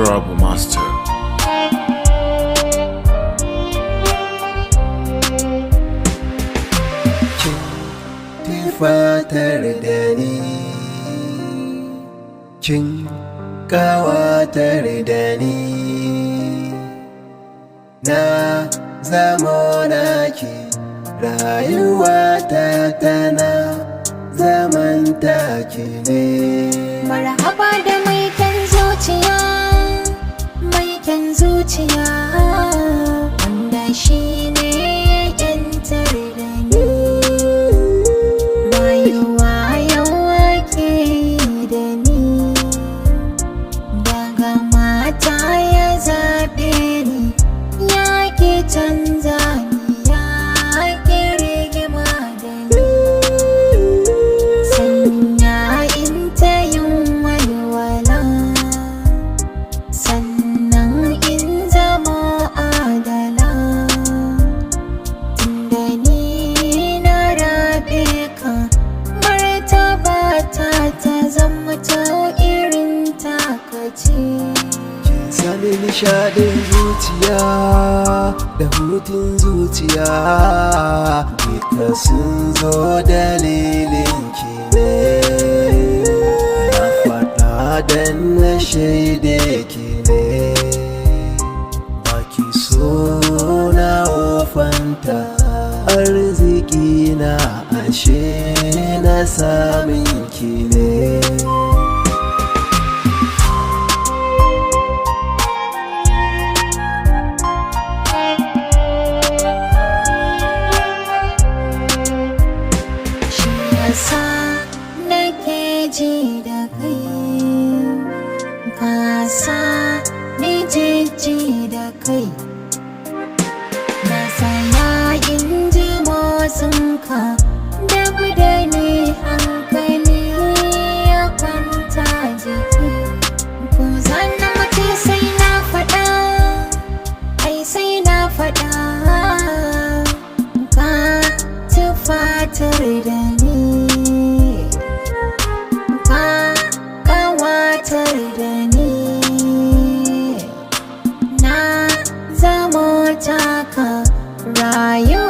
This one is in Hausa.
Trouble Master. Fatar da ni kin kawatar da ni na zamo naki rayuwata tana zaman taki ne. Marhaba da mai kyan zuciya, mai kyan zuciya wanda shi ne yantar da ni. Rayuwa yawa ke da ni, daga mata ya zaɓe ni, ya ke canza ni, ya ke rigima da ni. Sanya in ta yin walwala, sannan in zama adala. Tunda ni na rabe ka, martaba ta zama ta irin takaci. Kin sani nishadin zuciya da hutun zuciya, duka sun zo dalilin ki ne. Na faɗa dan na shaide ki ne, baki so na ofanta arziki na ashe na samin ki ne. Yasa nake ji da kai, kasa ni jijji da kai. Na saya in ji motsinka, dabu da ni hankali ya kwanta jiki. Ko zana mace sai na faɗa, ai sai na faɗa. Ka tufatar da ni, ka kawatar da ni, na zamo taka rayu.